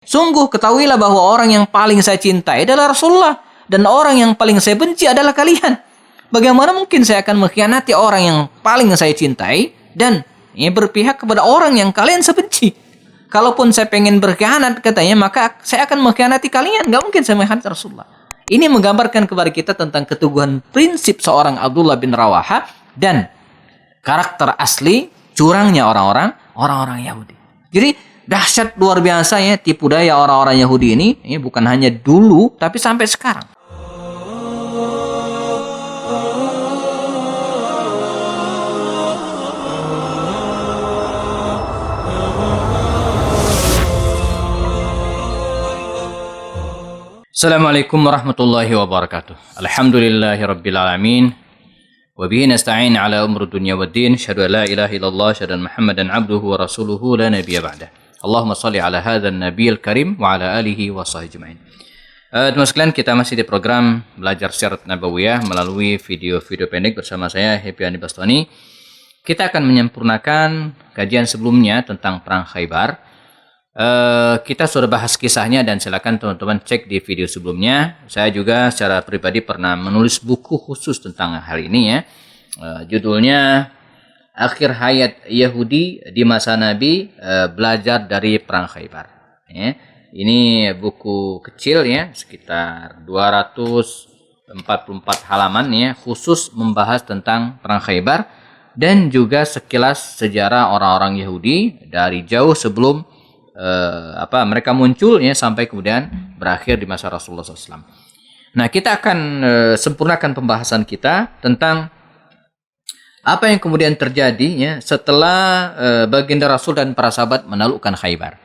Sungguh ketahuilah bahwa orang yang paling saya cintai adalah Rasulullah, dan orang yang paling saya benci adalah kalian. Bagaimana mungkin saya akan mengkhianati orang yang paling saya cintai dan berpihak kepada orang yang kalian sebenci? Kalaupun saya pengen berkhianat katanya, maka saya akan mengkhianati kalian. Gak mungkin saya mengkhianati Rasulullah. Ini menggambarkan kepada kita tentang keteguhan prinsip seorang Abdullah bin Rawaha dan karakter asli curangnya orang-orang Yahudi. Jadi dahsyat luar biasa ya tipu daya orang-orang Yahudi ini, bukan hanya dulu tapi sampai sekarang. Assalamualaikum warahmatullahi wabarakatuh. Alhamdulillahi rabbil alamin. Wa bihi nasta'in ala umuri dunya waddin. Asyhadu an la ilaha illallah, asyhadu anna Muhammadan abduhu wa rasuluhu la nabiyya ba'dah. Allahumma shalli ala hadzal nabiyil karim wa ala alihi wa sahbihi ajmain. Teman sekalian, kita masih di program belajar syirat nabawiyah melalui video-video pendek bersama saya Happy Andi Bastoni. Kita akan menyempurnakan kajian sebelumnya tentang perang Khaybar. Kita sudah bahas kisahnya dan silakan teman-teman cek di video sebelumnya. Saya juga secara pribadi pernah menulis buku khusus tentang hal ini ya. Judulnya Akhir Hayat Yahudi di Masa Nabi, Belajar dari Perang Khaybar. Ya. Ini buku kecil ya, sekitar 244 halaman ya, khusus membahas tentang Perang Khaybar dan juga sekilas sejarah orang-orang Yahudi dari jauh sebelum mereka muncul ya sampai kemudian berakhir di masa Rasulullah SAW. Nah, kita akan sempurnakan pembahasan kita tentang apa yang kemudian terjadi ya setelah baginda Rasul dan para sahabat menaklukkan Khaybar.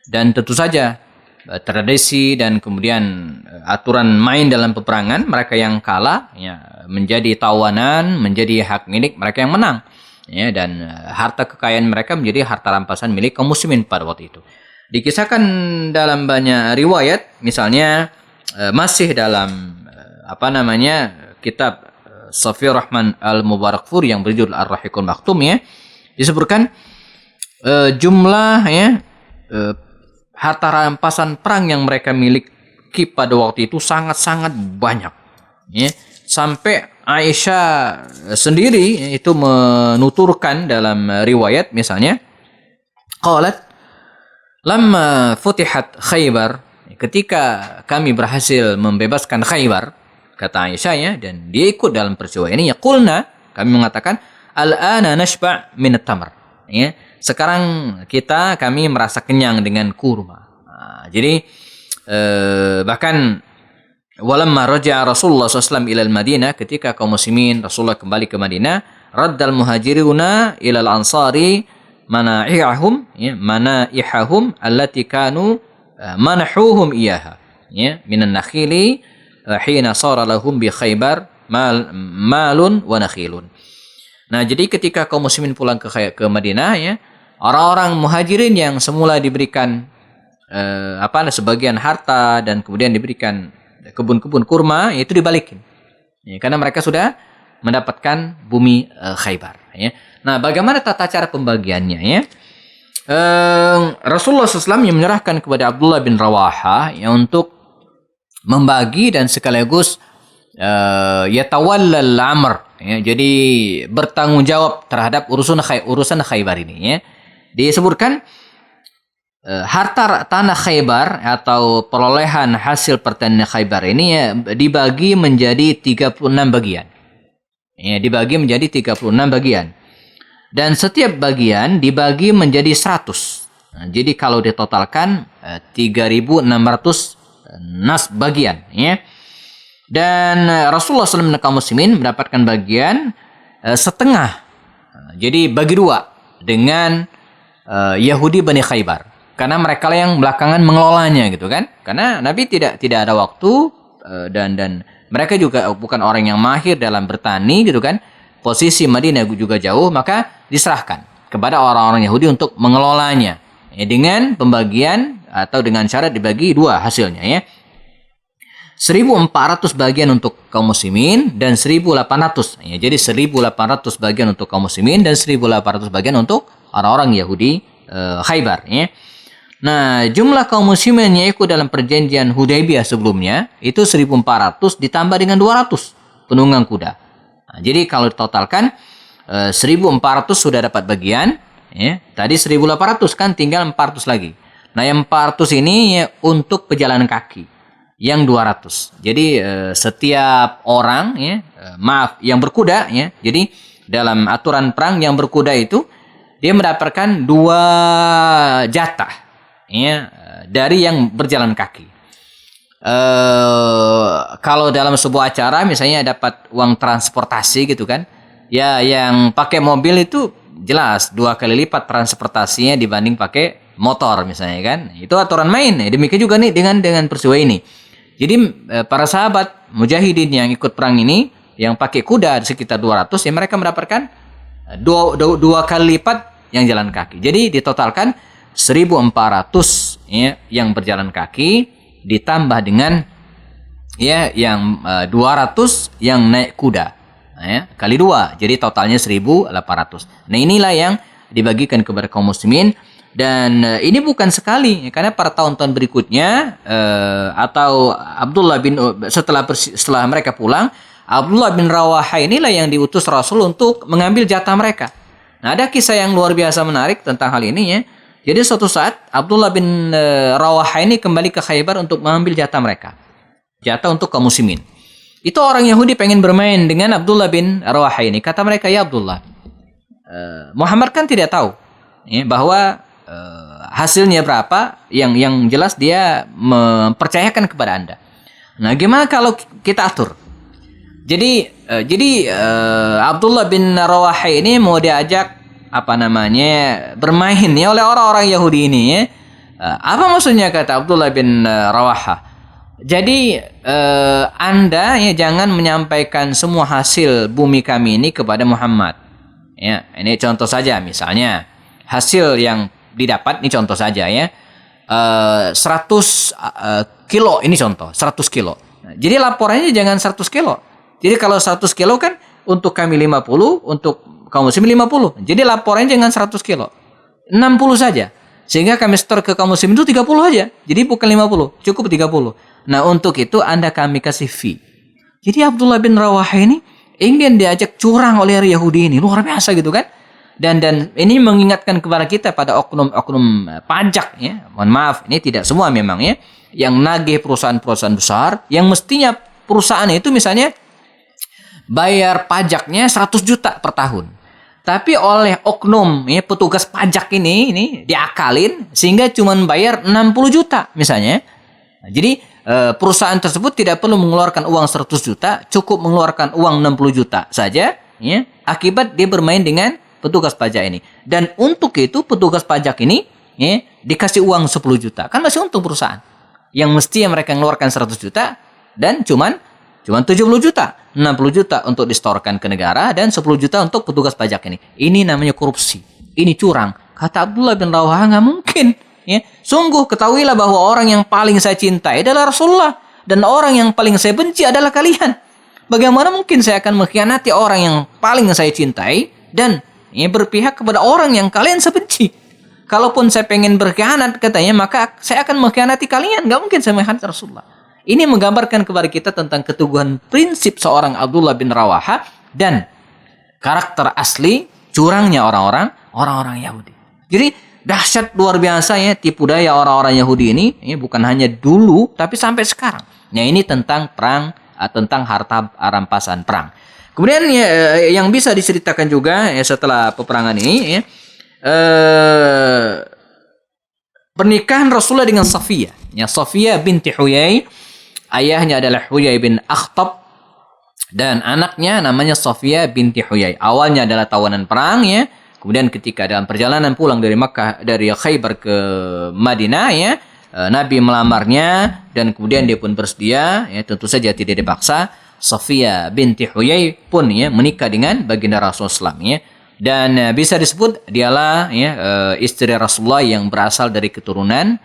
Dan tentu saja tradisi dan kemudian aturan main dalam peperangan, mereka yang kalah ya menjadi tawanan, menjadi hak milik mereka yang menang. Ya, dan harta kekayaan mereka menjadi harta rampasan milik kaum muslimin pada waktu itu. Dikisahkan dalam banyak riwayat, misalnya masih dalam kitab Safiyur Rahman Al-Mubarakfur yang berjudul Ar-Rahiqul Maktum ya, disebutkan jumlah ya harta rampasan perang yang mereka miliki pada waktu itu sangat-sangat banyak ya. Sampai Aisyah sendiri itu menuturkan dalam riwayat misalnya, qalat lamma futihat Khaybar, ketika kami berhasil membebaskan Khaybar, kata Aisyah ya, dan dia ikut dalam peristiwa ini, yaqulna, kami mengatakan al-ana nashba' min at-tamr ya, sekarang kami merasa kenyang dengan kurma. Jadi bahkan walamma raja'a Rasulullah SAW ilal Madinah, ketika kaum muslimin Rasulullah kembali ke Madinah, raddal muhajiruna ilal ansari manaihahum manaihahum allati kanu manahuhum iyaha ya minan nakhili hina sara lahum bi Khaybar malun wa nakhilun. Nah, jadi ketika kaum muslimin pulang ke Madinah ya, orang-orang muhajirin yang semula diberikan sebagian harta dan kemudian diberikan kebun-kebun kurma, itu dibalikin ya, karena mereka sudah mendapatkan bumi Khaybar ya. Nah, bagaimana tata cara pembagiannya ya? Rasulullah SAW yang menyerahkan kepada Abdullah bin Rawaha ya, untuk membagi dan sekaligus yatawallal amr ya, jadi bertanggung jawab terhadap urusan Khaybar ini ya. Disebutkan harta tanah Khaybar atau perolehan hasil pertanian Khaybar ini ya, dibagi menjadi 36 bagian. Ya, dibagi menjadi 36 bagian. Dan setiap bagian dibagi menjadi 100. Nah, jadi kalau ditotalkan 3.600 nas bagian ya. Dan Rasulullah SAW dan kaum muslimin mendapatkan bagian setengah. Nah, jadi bagi dua dengan Yahudi Bani Khaybar. Karena mereka yang belakangan mengelolanya gitu kan. Karena Nabi tidak ada waktu dan mereka juga bukan orang yang mahir dalam bertani gitu kan. Posisi Madinah juga jauh, maka diserahkan kepada orang-orang Yahudi untuk mengelolanya. Ya, dengan pembagian atau dengan syarat dibagi dua hasilnya ya. 1.400 bagian untuk kaum muslimin dan 1.800. Ya, jadi 1.800 bagian untuk kaum muslimin dan 1.800 bagian untuk orang-orang Yahudi Khaybar ya. Nah, jumlah kaum muslimin yang ikut dalam perjanjian Hudaybiyah sebelumnya itu 1.400 ditambah dengan 200 penunggang kuda. Nah, jadi kalau ditotalkan 1.400 sudah dapat bagian, ya. Tadi 1.800 kan, tinggal 400 lagi. Nah, yang 400 ini ya, untuk pejalan kaki. Yang 200. Jadi setiap orang ya, yang berkuda ya. Jadi dalam aturan perang yang berkuda itu dia mendapatkan 2 jatah ya dari yang berjalan kaki. Kalau dalam sebuah acara misalnya dapat uang transportasi gitu kan. Ya, yang pakai mobil itu jelas 2 kali lipat transportasinya dibanding pakai motor misalnya kan. Itu aturan main. Demikian juga nih dengan peristiwa ini. Jadi para sahabat mujahidin yang ikut perang ini yang pakai kuda sekitar 200 ya, mereka mendapatkan dua kali lipat yang jalan kaki. Jadi ditotalkan 1.400 ya, yang berjalan kaki ditambah dengan ya yang 200 yang naik kuda. Nah, ya, kali 2. Jadi totalnya 1.800. Nah, inilah yang dibagikan kepada kaum muslimin. Dan ini bukan sekali, karena pada tahun-tahun berikutnya atau setelah mereka pulang, Abdullah bin Rawaha inilah yang diutus Rasul untuk mengambil jatah mereka. Nah, ada kisah yang luar biasa menarik tentang hal ini ya. Jadi suatu saat Abdullah bin Rawaha ini kembali ke Khaybar untuk mengambil jatah mereka, jatah untuk kaum muslimin. Itu orang Yahudi pengen bermain dengan Abdullah bin Rawaha ini. Kata mereka, ya Abdullah, Muhammad kan tidak tahu ya, bahwa hasilnya berapa, yang jelas dia mempercayakan kepada Anda. Nah, gimana kalau kita atur? Jadi Abdullah bin Rawaha ini mau diajak bermain ya oleh orang-orang Yahudi ini ya. Apa maksudnya, kata Abdullah bin Rawaha? Jadi Anda ya jangan menyampaikan semua hasil bumi kami ini kepada Muhammad. Ya, ini contoh saja, misalnya hasil yang didapat, ini contoh saja ya, 100 kilo, ini contoh 100 kilo. Jadi laporannya jangan 100 kilo. Jadi kalau 100 kilo kan untuk kami 50, untuk kaum muslim 50. Jadi laporannya jangan 100 kilo, 60 saja, sehingga kami store ke kaum muslim itu 30 aja. Jadi bukan 50, cukup 30. Nah, untuk itu Anda kami kasih fee. Jadi Abdullah bin Rawaha ini ingin diajak curang oleh Yahudi ini, luar biasa gitu kan. Dan ini mengingatkan kepada kita pada oknum-oknum pajak ya. Mohon maaf, ini tidak semua memang ya, yang nagih perusahaan-perusahaan besar yang mestinya perusahaan itu misalnya bayar pajaknya 100 juta per tahun. Tapi oleh oknum ya, petugas pajak ini diakalin sehingga cuma bayar 60 juta misalnya. Nah, jadi perusahaan tersebut tidak perlu mengeluarkan uang 100 juta, cukup mengeluarkan uang 60 juta saja ya, akibat dia bermain dengan petugas pajak ini. Dan untuk itu petugas pajak ini ya, dikasih uang 10 juta. Kan masih untung perusahaan. Yang mesti mereka mengeluarkan 100 juta dan cuman 70 juta. 60 juta untuk distorkan ke negara dan 10 juta untuk petugas pajak ini. Ini namanya korupsi. Ini curang. Kata Abdullah bin Rawaha, nggak mungkin. Ya. Sungguh ketahuilah bahwa orang yang paling saya cintai adalah Rasulullah. Dan orang yang paling saya benci adalah kalian. Bagaimana mungkin saya akan mengkhianati orang yang paling saya cintai dan ini berpihak kepada orang yang kalian sebenci. Kalaupun saya pengen berkhianat katanya, maka saya akan mengkhianati kalian. Gak mungkin saya mengkhianati Rasulullah. Ini menggambarkan kepada kita tentang keteguhan prinsip seorang Abdullah bin Rawaha dan karakter asli curangnya orang-orang Yahudi. Jadi dahsyat luar biasa ya tipu daya orang-orang Yahudi ini. Ini bukan hanya dulu tapi sampai sekarang. Nah, ini tentang perang, tentang harta rampasan perang. Kemudian ya, yang bisa diceritakan juga ya, setelah peperangan ini ya, pernikahan Rasulullah dengan Safiyah. Ya, Safiyah binti Huyai, ayahnya adalah Huyai bin Akhtab dan anaknya namanya Safiyah binti Huyai. Awalnya adalah tawanan perang ya. Kemudian ketika dalam perjalanan pulang dari Makkah, dari Khaybar ke Madinah ya, Nabi melamarnya dan kemudian dia pun bersedia ya, tentu saja tidak dipaksa. Safiyah binti Huyai pun ya menikah dengan baginda Rasulullah SAW ya. Dan bisa disebut dialah ya, istri Rasulullah yang berasal dari keturunan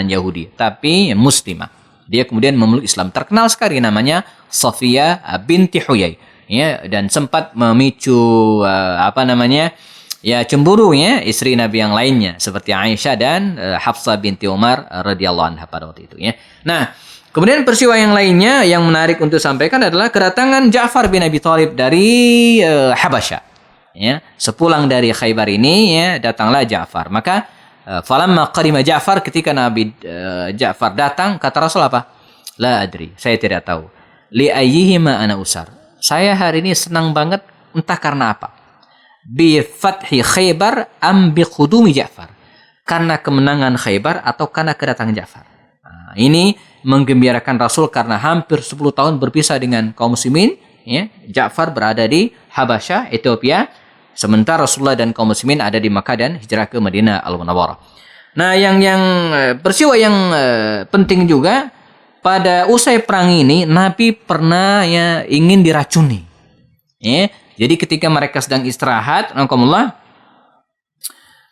Yahudi tapi muslimah. Dia kemudian memeluk Islam. Terkenal sekali namanya Safiyah binti Huyai ya, dan sempat memicu ya cemburu ya istri Nabi yang lainnya seperti Aisyah dan Hafsah binti Umar radhiyallahu anha pada waktu itu ya. Nah, kemudian peristiwa yang lainnya yang menarik untuk sampaikan adalah kedatangan Ja'far bin Abi Thalib dari Habasyah. Ya, sepulang dari Khaybar ini ya datanglah Ja'far. Maka falamma qadima Ja'far, ketika Nabi Ja'far datang, kata Rasul apa? La adri, saya tidak tahu. Li ayyihima ana usar. Saya hari ini senang banget entah karena apa. Bi fathi Khaybar am bi qudumi Ja'far. Karena kemenangan Khaybar atau karena kedatangan Ja'far. Nah, ini menggembirakan Rasul karena hampir 10 tahun berpisah dengan kaum muslimin, ya. Ja'far berada di Habasyah, Ethiopia, sementara Rasulullah dan kaum muslimin ada di Makkah dan hijrah ke Madinah Al-Munawwarah. Nah, yang peristiwa yang penting juga pada usai perang ini Nabi pernah ya ingin diracuni. Ya. Jadi ketika mereka sedang istirahat, alhamdulillah,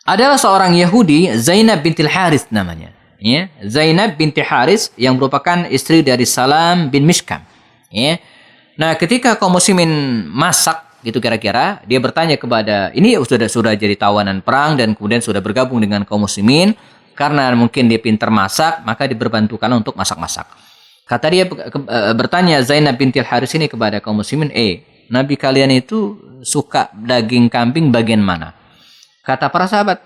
adalah seorang Yahudi, Zainab bintil Haris namanya. Ya, Zainab binti Haris yang merupakan istri dari Salam bin Mishkam. Ya. Nah, ketika kaum muslimin masak gitu kira-kira, dia bertanya kepada, ini sudah jadi tawanan perang dan kemudian sudah bergabung dengan kaum muslimin karena mungkin dia pintar masak, maka diperbantukan untuk masak-masak. Kata dia bertanya Zainab bintil Haris ini kepada kaum muslimin, Nabi kalian itu suka daging kambing bagian mana? Kata para sahabat,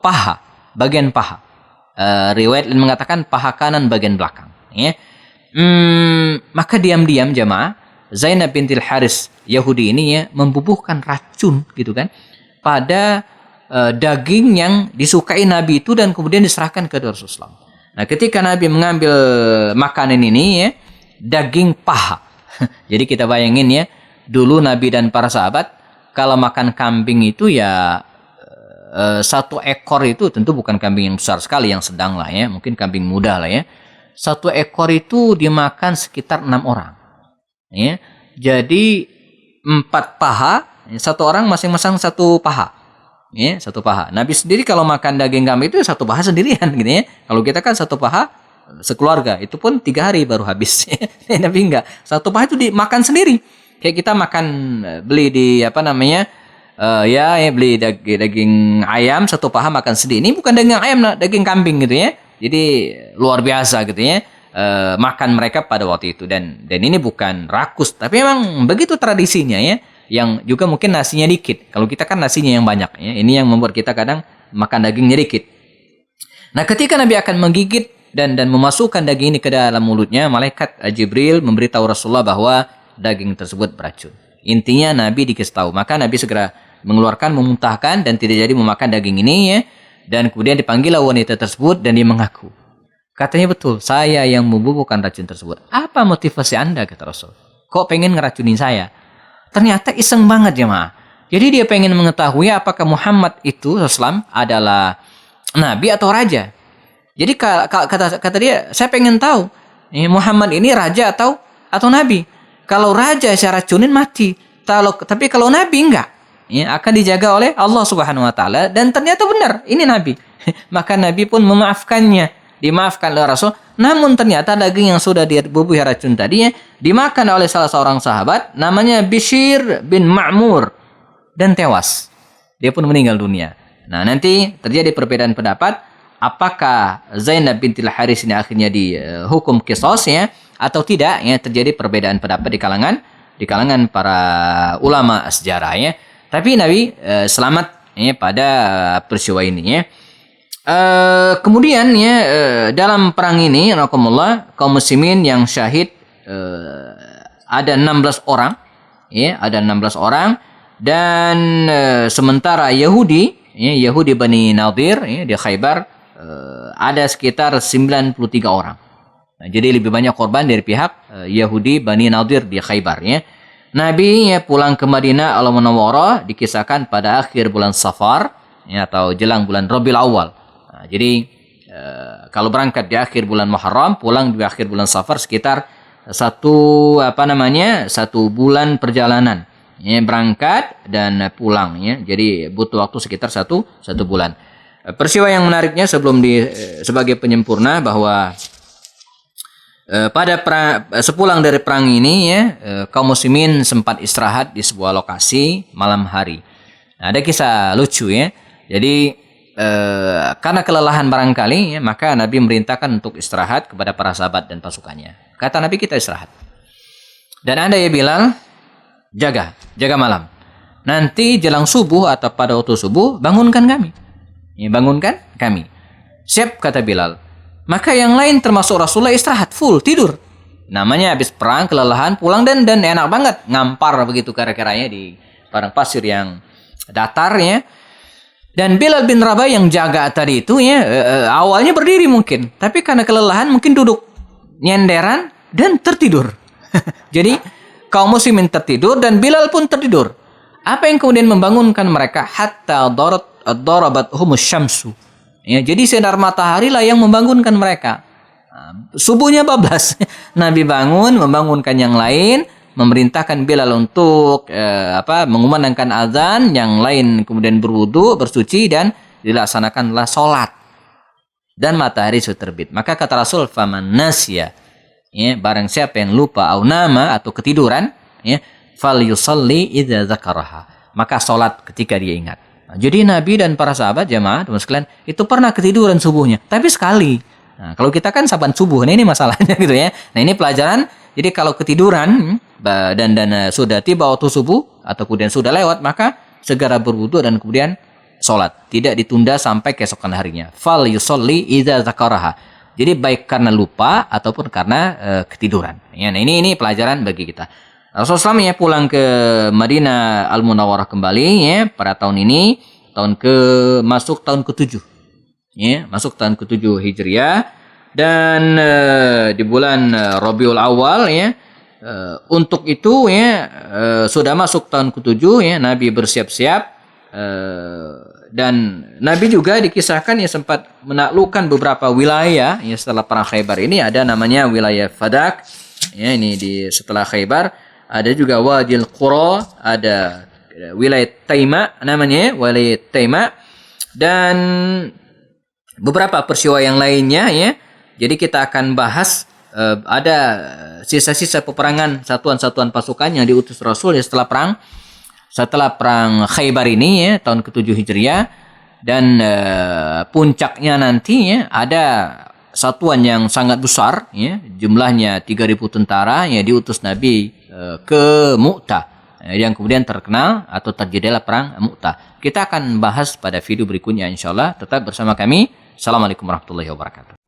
paha, bagian paha. Riwayat mengatakan paha kanan bagian belakang. Ya. Maka diam-diam jamaah, Zainab bintil Haris Yahudi ini ya membubuhkan racun gitu kan pada daging yang disukai Nabi itu dan kemudian diserahkan ke Rasulullah. Nah, ketika Nabi mengambil makanan ini ya, daging paha. Jadi kita bayangin ya, dulu Nabi dan para sahabat kalau makan kambing itu ya satu ekor itu tentu bukan kambing yang besar sekali, yang sedang lah ya, mungkin kambing muda lah ya. Satu ekor itu dimakan sekitar 6 orang. Ya. Jadi 4 paha, satu orang masing-masing satu paha. Ya, satu paha. Nabi sendiri kalau makan daging kambing itu satu paha sendirian gitu ya. Kalau kita kan satu paha sekeluarga, itu pun 3 hari baru habis. Nabi enggak. Satu paha itu dimakan sendiri. Kayak kita makan beli di apa namanya? Beli daging ayam satu paha makan sendiri. Ini bukan daging ayam, daging kambing gitu ya. Jadi luar biasa gitu ya. Makan mereka pada waktu itu dan ini bukan rakus, tapi memang begitu tradisinya ya. Yang juga mungkin nasinya dikit. Kalau kita kan nasinya yang banyak ya. Ini yang membuat kita kadang makan dagingnya dikit. Nah, ketika Nabi akan menggigit dan memasukkan daging ini ke dalam mulutnya, malaikat Jibril memberitahu Rasulullah bahwa daging tersebut beracun. Intinya Nabi dikasih tahu. Maka Nabi segera mengeluarkan, memuntahkan dan tidak jadi memakan daging ini ya. Dan kemudian dipanggil wanita tersebut dan dia mengaku. Katanya betul, saya yang membubuhkan racun tersebut. Apa motivasi Anda, kata Rasul? Kok pengen ngeracunin saya? Ternyata iseng banget jemaah. Jadi dia pengen mengetahui apakah Muhammad itu Islam adalah nabi atau raja. Jadi kata dia, saya pengen tahu Muhammad ini raja atau nabi. Kalau raja saya racunin mati. Tapi kalau nabi enggak, ya, akan dijaga oleh Allah Subhanahu wa taala dan ternyata benar ini nabi. Maka Nabi pun memaafkannya. Dimaafkan oleh Rasul. Namun ternyata daging yang sudah dibubuhi racun tadi dimakan oleh salah seorang sahabat namanya Bishr bin Ma'mur dan tewas. Dia pun meninggal dunia. Nah, nanti terjadi perbedaan pendapat apakah Zainab bintil Haris ini akhirnya dihukum qisas ya atau tidak ya, terjadi perbedaan pendapat di kalangan para ulama sejarah ya. Tapi Nabi selamat ya pada peristiwa ini ya. Kemudian ya dalam perang ini kaum muslimin yang syahid ada 16 orang ya, ada 16 orang dan sementara Yahudi Bani Nadir ya, di Khaybar ada sekitar 93 orang. Nah, jadi lebih banyak korban dari pihak Yahudi Bani Nadir di Khaybar ya. Nabi ya pulang ke Madinah Al-Munawwarah dikisahkan pada akhir bulan Safar ya, atau jelang bulan Rabiul Awal. Nah, jadi kalau berangkat di akhir bulan Muharram, pulang di akhir bulan Safar sekitar satu bulan perjalanan. Ya, berangkat dan pulang ya. Jadi butuh waktu sekitar satu bulan. Peristiwa yang menariknya sebelum sebagai penyempurna bahwa sepulang dari perang ini ya, kaum muslimin sempat istirahat di sebuah lokasi malam hari. Nah, ada kisah lucu ya. Jadi karena kelelahan barangkali ya, maka Nabi merintahkan untuk istirahat kepada para sahabat dan pasukannya. Kata Nabi, kita istirahat. Dan Anda ya Bilal, jaga malam. Nanti jelang subuh atau pada waktu subuh, bangunkan kami. Ya, bangunkan kami. Siap, kata Bilal. Maka yang lain termasuk Rasulullah istirahat, full, tidur. Namanya habis perang, kelelahan, pulang dan enak banget. Ngampar begitu kira-kiranya di padang pasir yang datar ya. Dan Bilal bin Rabah yang jaga tadi itu ya, awalnya berdiri mungkin. Tapi karena kelelahan mungkin duduk nyenderan dan tertidur. Jadi kaum muslimin tertidur dan Bilal pun tertidur. Apa yang kemudian membangunkan mereka? Hatta darabat humus syamsu. Ya, jadi sinar matahari lah yang membangunkan mereka. Subuhnya bablas. Nabi bangun, membangunkan yang lain, memerintahkan Bilal untuk mengumandangkan azan, yang lain kemudian berwudu, bersuci dan dilaksanakanlah sholat. Dan matahari sudah terbit. Maka kata Rasul, faman nasya, ya, barang siapa yang lupa au nama atau ketiduran, ya, falyusalli idza dzakaraha. Maka sholat ketika dia ingat. Nah, jadi Nabi dan para sahabat jamaah teman sekalian itu pernah ketiduran subuhnya, tapi sekali. Nah, kalau kita kan saban subuh, nah ini masalahnya gitu ya. Nah, ini pelajaran. Jadi kalau ketiduran dan sudah tiba waktu subuh atau kemudian sudah lewat, maka segera berwudu dan kemudian sholat. Tidak ditunda sampai keesokan harinya. Fal yusolli idza zakaraha. Jadi baik karena lupa ataupun karena ketiduran. Ya, nah ini pelajaran bagi kita. Rasulullah SAW ya pulang ke Madinah Al-Munawwarah kembali ya pada tahun ini, masuk tahun ke-7. Ya, masuk tahun ke-7 Hijriah. Dan di bulan Rabiul Awal ya, untuk itu ya sudah masuk tahun ke-7 ya, Nabi bersiap-siap dan Nabi juga dikisahkan ya sempat menaklukkan beberapa wilayah ya setelah perang Khaybar ini. Ada namanya wilayah Fadak ya, ini setelah Khaybar. Ada juga Wadil Qura, ada wilayah Taima namanya, wilayah Taima, dan beberapa peristiwa yang lainnya ya. Jadi kita akan bahas ada sisa-sisa peperangan satuan-satuan pasukan yang diutus Rasul ya setelah perang Khaybar ini ya tahun ke-7 Hijriah, dan puncaknya nanti ya ada satuan yang sangat besar ya, jumlahnya 3.000 tentara ya, diutus Nabi ke Mu'tah yang kemudian terkenal atau terjadilah perang Mu'tah. Kita akan bahas pada video berikutnya insyaallah. Tetap bersama kami. Assalamualaikum warahmatullahi wabarakatuh.